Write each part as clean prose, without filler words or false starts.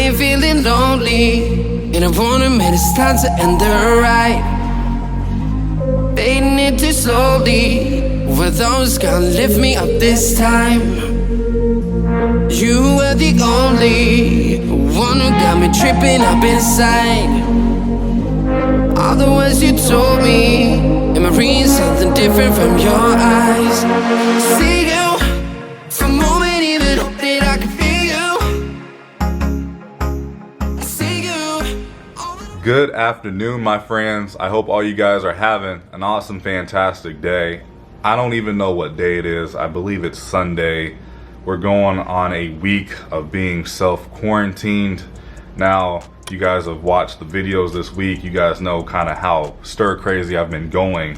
ain't feeling lonely, and I wanna admit it's time to end the ride. Fading it too slowly, were those gonna lift me up this time? You were the only one who got me tripping up inside. All the words you told me, am I reading something different from your eyes? See you for a moment, even hope that I can feel you. See you. Good afternoon, my friends. I hope all you guys are having an awesome, fantastic day. I don't even know what day it is. I believe it's Sunday. We're going on a week of being self-quarantined. Now, you guys have watched the videos this week. You guys know kind of how stir crazy I've been going.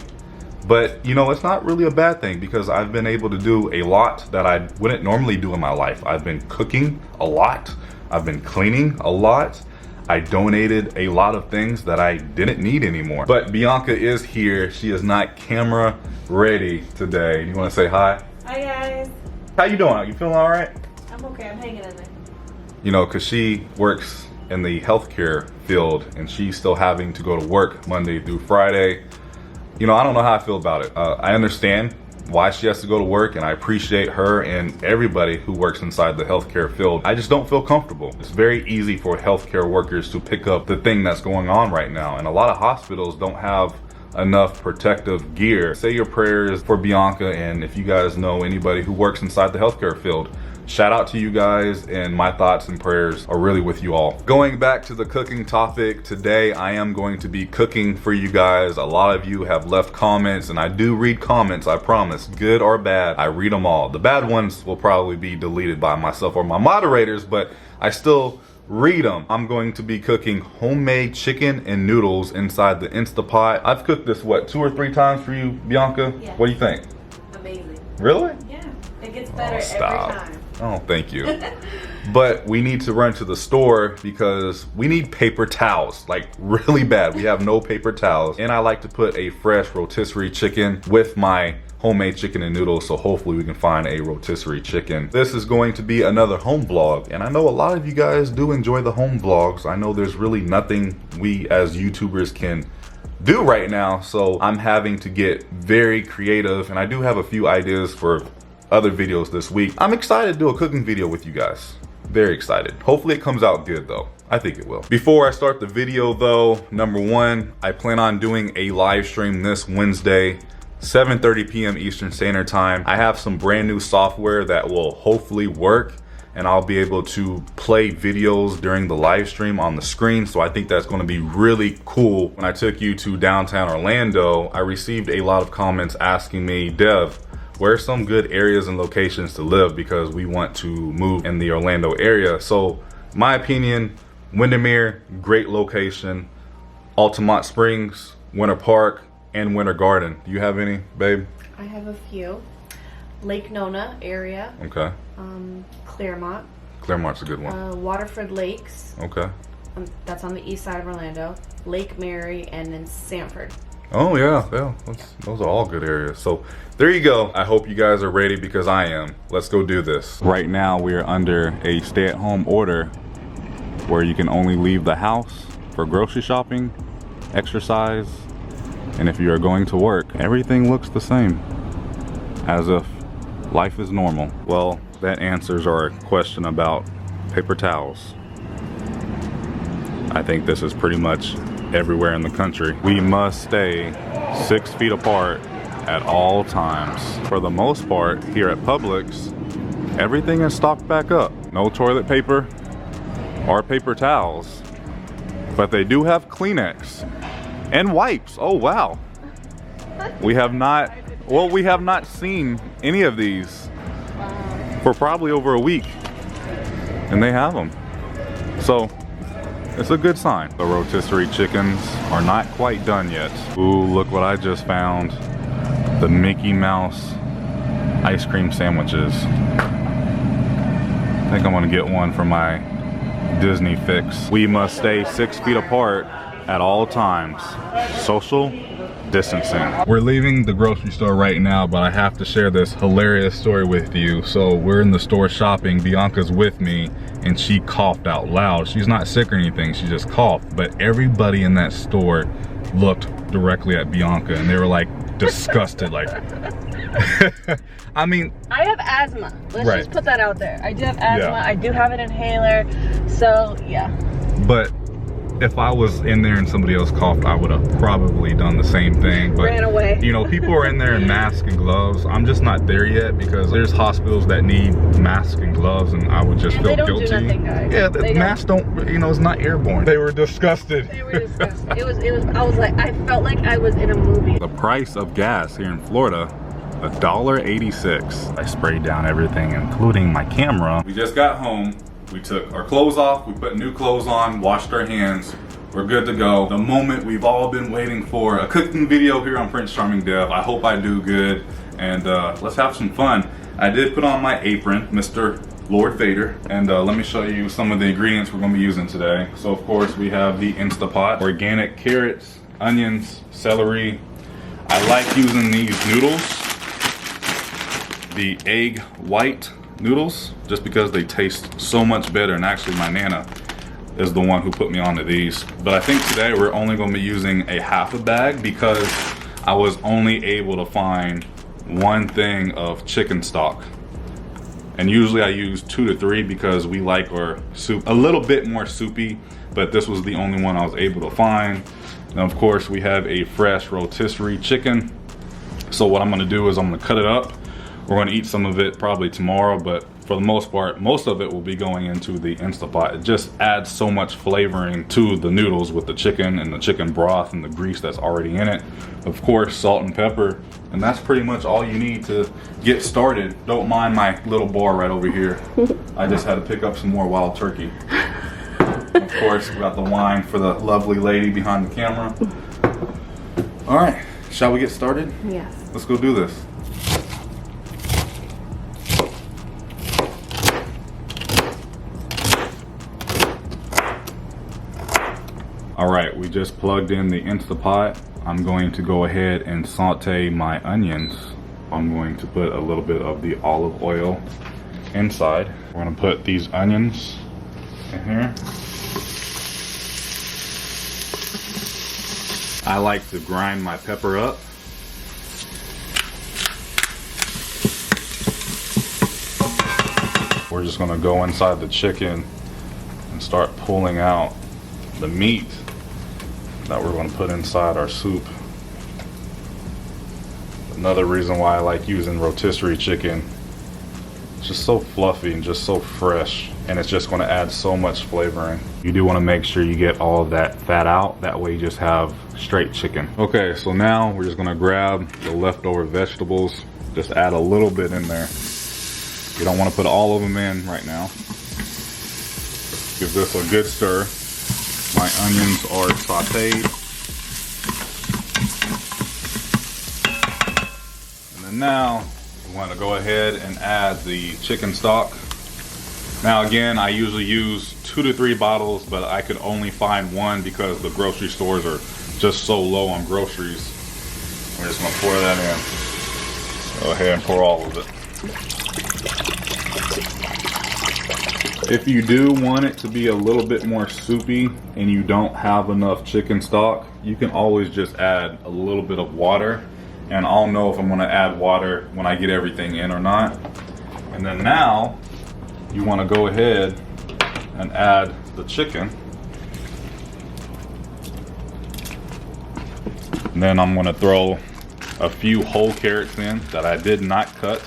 But, you know, it's not really a bad thing because I've been able to do a lot that I wouldn't normally do in my life. I've been cooking a lot. I've been cleaning a lot. I donated a lot of things that I didn't need anymore. But Bianca is here. She is not camera ready today. You want to say hi? Hi guys. How you doing? You feeling all right? I'm okay. I'm hanging in there. You know, because she works in the healthcare field and she's still having to go to work Monday through Friday. You know, I don't know how I feel about it. I understand why she has to go to work, and I appreciate her and everybody who works inside the healthcare field. I just don't feel comfortable. It's very easy for healthcare workers to pick up the thing that's going on right now, and a lot of hospitals don't have enough protective gear. Say your prayers for Bianca, and if you guys know anybody who works inside the healthcare field, shout out to you guys, and my thoughts and prayers are really with you all. Going back to the cooking topic, today I am going to be cooking for you guys. A lot of you have left comments, and I do read comments, I promise. Good or bad, I read them all. The bad ones will probably be deleted by myself or my moderators, but I still read them. I'm going to be cooking homemade chicken and noodles inside the Instapot. I've cooked this, what, 2 or 3 times for you, Bianca? Yeah. What do you think? Amazing. Really? Yeah. It gets better every Stop. time. Oh, thank you. But we need to run to the store because we need paper towels, like really bad. We have no paper towels. And I like to put a fresh rotisserie chicken with my homemade chicken and noodles, so hopefully we can find a rotisserie chicken. This is going to be another home vlog, and I know a lot of you guys do enjoy the home vlogs. I know there's really nothing we as YouTubers can do right now, so I'm having to get very creative, and I do have a few ideas for other videos this week. I'm excited to do a cooking video with you guys. Very excited. Hopefully it comes out good though. I think it will. Before I start the video though, number one, I plan on doing a live stream this Wednesday, 7:30 p.m. Eastern Standard Time. I have some brand new software that will hopefully work, and I'll be able to play videos during the live stream on the screen. So I think that's going to be really cool. When I took you to downtown Orlando, I received a lot of comments asking me, Dev, where are some good areas and locations to live because we want to move in the Orlando area. So my opinion, Windermere, great location. Altamont Springs, Winter Park, and Winter Garden. Do you have any, babe? I have a few. Lake Nona area. Okay. Claremont. Claremont's a good one. Waterford Lakes. Okay. That's on the east side of Orlando. Lake Mary, and then Sanford. Oh yeah. Those are all good areas. So there you go. I hope you guys are ready because I am. Let's go do this. Right now we are under a stay-at-home order where you can only leave the house for grocery shopping, exercise, and if you are going to work. Everything looks the same, as if life is normal. Well, that answers our question about paper towels. I think this is pretty much everywhere in the country. We must stay 6 feet apart at all times. For the most part, here at Publix, everything is stocked back up. No toilet paper or paper towels, but they do have Kleenex and wipes. Oh wow. We have not seen any of these for probably over a week, and they have them. So it's a good sign. The rotisserie chickens are not quite done yet. Ooh, look what I just found. The Mickey Mouse ice cream sandwiches. I think I'm gonna get one for my Disney fix. We must stay 6 feet apart at all times. Social distancing. We're leaving the grocery store right now, but I have to share this hilarious story with you. So we're in the store shopping, Bianca's with me, and she coughed out loud. She's not sick or anything, she just coughed. But everybody in that store looked directly at Bianca and they were like disgusted, like I mean, I have asthma. Let's right. just put that out there. I do have asthma. Yeah. I do have an inhaler. So yeah. But if I was in there and somebody else coughed, I would have probably done the same thing. But ran away. You know, people are in there in masks and gloves. I'm just not there yet because there's hospitals that need masks and gloves, and I would just feel they don't guilty. Do nothing, guys. Yeah, the masks don't, you know, it's not airborne. They were disgusted. They were disgusted. It was, I was like, I felt like I was in a movie. The price of gas here in Florida, $1.86. I sprayed down everything, including my camera. We just got home. We took our clothes off, we put new clothes on, washed our hands. We're good to go. The moment we've all been waiting for, a cooking video here on Prince Charming Dev. I hope I do good, and let's have some fun. I did put on my apron, Mr. Lord Vader, and let me show you some of the ingredients we're gonna be using today. So of course we have the Instapot, organic carrots, onions, celery. I like using these noodles, the egg white noodles, just because they taste so much better, and actually my Nana is the one who put me onto these. But I think today we're only going to be using a half a bag because I was only able to find one thing of chicken stock. And usually I use 2 to 3 because we like our soup a little bit more soupy, but this was the only one I was able to find. And of course we have a fresh rotisserie chicken. So what I'm going to do is I'm going to cut it up. We're going to eat some of it probably tomorrow, but for the most part, most of it will be going into the Instapot. It just adds so much flavoring to the noodles with the chicken and the chicken broth and the grease that's already in it. Of course, salt and pepper, and that's pretty much all you need to get started. Don't mind my little bar right over here. I just had to pick up some more wild turkey. Of course, we got the wine for the lovely lady behind the camera. All right, shall we get started? Yes. Let's go do this. All right, we just plugged in the Instapot. I'm going to go ahead and saute my onions. I'm going to put a little bit of the olive oil inside. We're gonna put these onions in here. I like to grind my pepper up. We're just gonna go inside the chicken and start pulling out the meat that we're going to put inside our soup. Another reason why I like using rotisserie chicken. It's just so fluffy and just so fresh, and it's just going to add so much flavoring. You do want to make sure you get all of that fat out, that way you just have straight chicken. Okay, so now we're just going to grab the leftover vegetables, just add a little bit in there. You don't want to put all of them in right now. Give this a good stir. My onions are sauteed. And then now we want to go ahead and add the chicken stock. Now again, I usually use 2 to 3 bottles, but I could only find one because the grocery stores are just so low on groceries. We're just going to pour that in. Go ahead and pour all of it. If you do want it to be a little bit more soupy and you don't have enough chicken stock, you can always just add a little bit of water, and I'll know if I'm gonna add water when I get everything in or not. And then now you wanna go ahead and add the chicken. And then I'm gonna throw a few whole carrots in that I did not cut.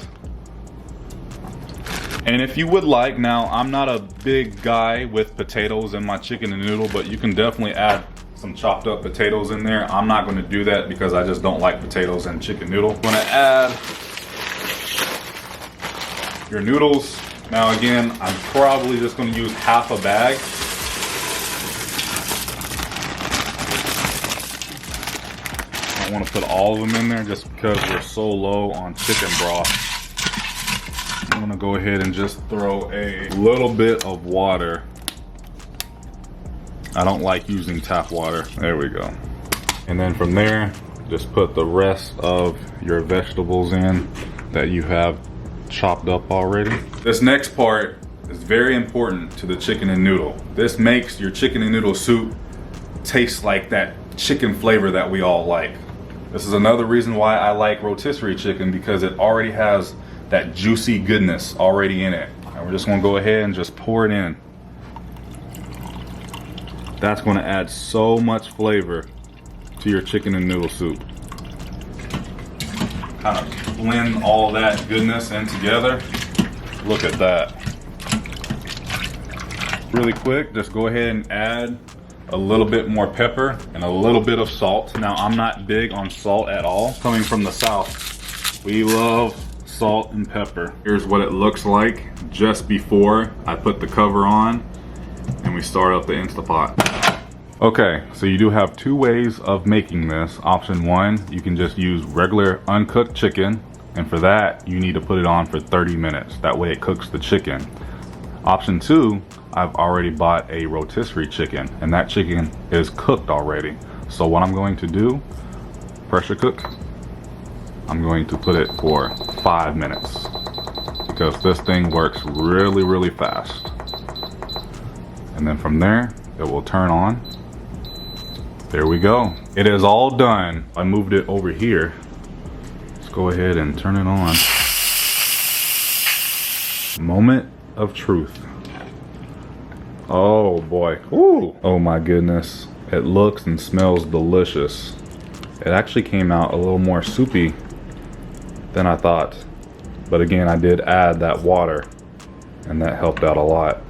And if you would like, now I'm not a big guy with potatoes in my chicken and noodle, but you can definitely add some chopped up potatoes in there. I'm not going to do that because I just don't like potatoes in chicken noodle. I'm going to add your noodles. Now again, I'm probably just going to use half a bag. I don't want to put all of them in there just because we're so low on chicken broth. I'm gonna go ahead and just throw a little bit of water I don't like using tap water. There we go. And then from there, just put the rest of your vegetables in that you have chopped up already. This next part is very important to the chicken and noodle. This makes your chicken and noodle soup taste like that chicken flavor that we all like. This is another reason why I like rotisserie chicken, because it already has that juicy goodness already in it. And we're just gonna go ahead and just pour it in. That's gonna add so much flavor to your chicken and noodle soup. Kind of blend all that goodness in together. Look at that. Really quick, just go ahead and add a little bit more pepper and a little bit of salt. Now, I'm not big on salt at all. Coming from the South, we love salt and pepper. Here's what it looks like just before I put the cover on and we start up the Instapot. Okay, so you do have two ways of making this. Option one, you can just use regular uncooked chicken, and for that, you need to put it on for 30 minutes. That way it cooks the chicken. Option two, I've already bought a rotisserie chicken, and that chicken is cooked already. So what I'm going to do, pressure cook, I'm going to put it for 5 minutes because this thing works really, really fast. And then from there, it will turn on. There we go. It is all done. I moved it over here. Let's go ahead and turn it on. Moment of truth. Oh boy. Ooh. Oh my goodness. It looks and smells delicious. It actually came out a little more soupy than I thought. But again, I did add that water and that helped out a lot.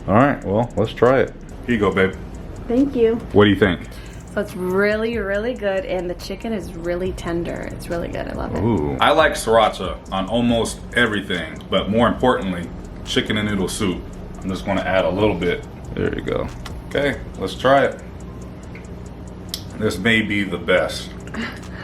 All right, well, let's try it. Here you go, babe. Thank you. What do you think? So it's really, really good, and the chicken is really tender. It's really good. I love it. Ooh. I like sriracha on almost everything, but more importantly, chicken and noodle soup. I'm just gonna add a little bit. There you go. Okay, let's try it. This may be the best.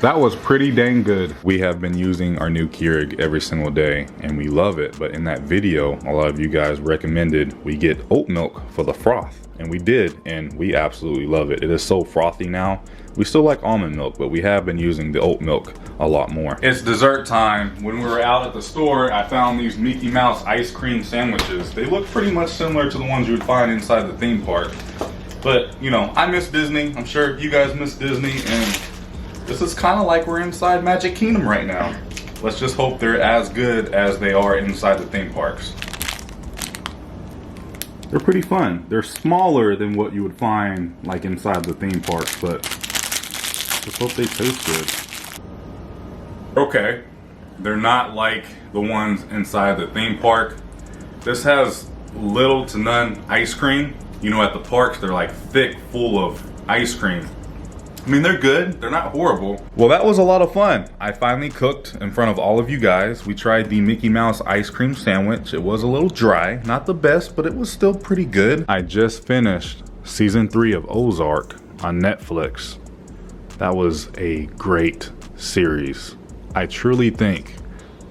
That was pretty dang good. We have been using our new Keurig every single day and we love it. But in that video, a lot of you guys recommended we get oat milk for the froth. And we did, and we absolutely love it. It is so frothy now. We still like almond milk, but we have been using the oat milk a lot more. It's dessert time. When we were out at the store, I found these Mickey Mouse ice cream sandwiches. They look pretty much similar to the ones you would find inside the theme park. But, you know, I miss Disney. I'm sure you guys miss Disney, and this is kind of like we're inside Magic Kingdom right now. Let's just hope they're as good as they are inside the theme parks. They're pretty fun. They're smaller than what you would find like inside the theme parks, but just hope they taste good. Okay, they're not like the ones inside the theme park. This has little to none ice cream. You know, at the parks, they're like thick, full of ice cream. I mean, they're good. They're not horrible. Well, that was a lot of fun. I finally cooked in front of all of you guys. We tried the Mickey Mouse ice cream sandwich. It was a little dry. Not the best, but it was still pretty good. I just finished season 3 of Ozark on Netflix. That was a great series. I truly think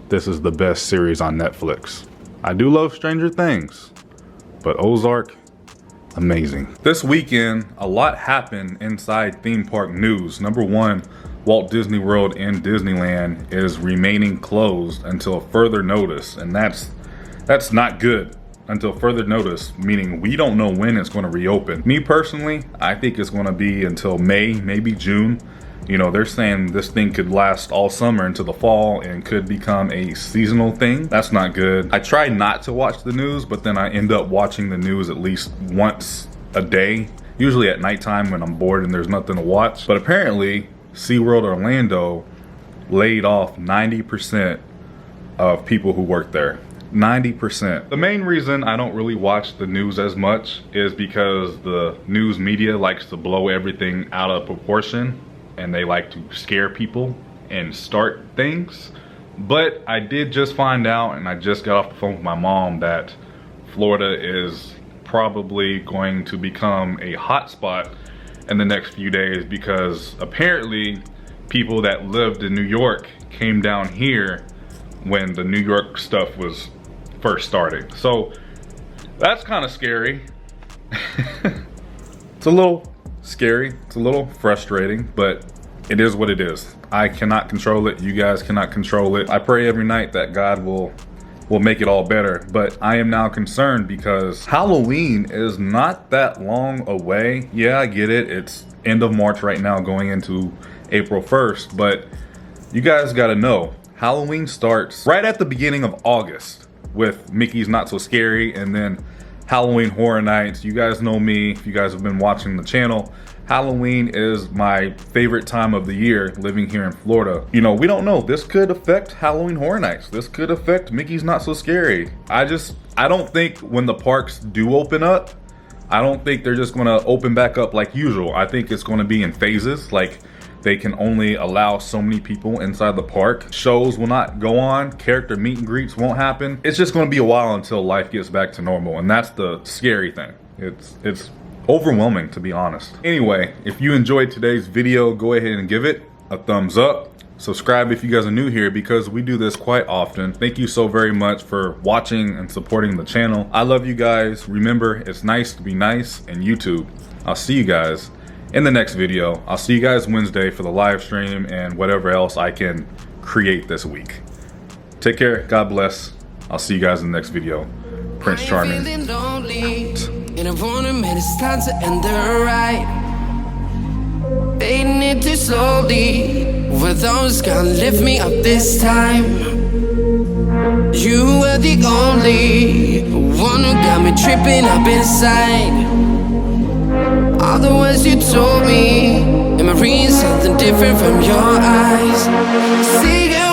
this is the best series on Netflix. I do love Stranger Things, but Ozark, amazing. This weekend, a lot happened inside theme park news. Number one, Walt Disney World and Disneyland is remaining closed until further notice, and that's not good. Until further notice, meaning we don't know when it's going to reopen. Me personally, I think it's going to be until May, maybe June. You know, they're saying this thing could last all summer into the fall and could become a seasonal thing. That's not good. I try not to watch the news, but then I end up watching the news at least once a day, usually at nighttime when I'm bored and there's nothing to watch. But apparently, SeaWorld Orlando laid off 90% of people who work there. 90%. The main reason I don't really watch the news as much is because the news media likes to blow everything out of proportion, and they like to scare people and start things. But I did just find out, and I just got off the phone with my mom, that Florida is probably going to become a hot spot in the next few days, because apparently people that lived in New York came down here when the New York stuff was first starting. So that's kind of scary. It's a little scary, it's a little frustrating, but it is what it is. I cannot control it, you guys cannot control it. I pray every night that God will make it all better, but I am now concerned because Halloween is not that long away. Yeah, I get it, it's end of March right now going into April 1st, but you guys gotta know, Halloween starts right at the beginning of August with Mickey's Not So Scary, and then Halloween Horror Nights. You guys know me, if you guys have been watching the channel, Halloween is my favorite time of the year living here in Florida. You know, we don't know, this could affect Halloween Horror Nights. This could affect Mickey's Not So Scary. I don't think when the parks do open up, I don't think they're just gonna open back up like usual. I think it's gonna be in phases, like they can only allow so many people inside the park. Shows will not go on, character meet and greets won't happen. It's just gonna be a while until life gets back to normal, and that's the scary thing. It's overwhelming, to be honest. Anyway, if you enjoyed today's video, go ahead and give it a thumbs up. Subscribe if you guys are new here, because we do this quite often. Thank you so very much for watching and supporting the channel. I love you guys. Remember, it's nice to be nice, and YouTube. I'll see you guys in the next video. I'll see you guys Wednesday for the live stream and whatever else I can create this week. Take care, God bless. I'll see you guys in the next video. Prince Charming. I'm feeling lonely, and I wanna admit it's time to end the ride. Fading it too slowly, were those gonna lift me up this time? You were the only one who got me tripping up inside. All the words you told me, am I reading something different from your eyes? See you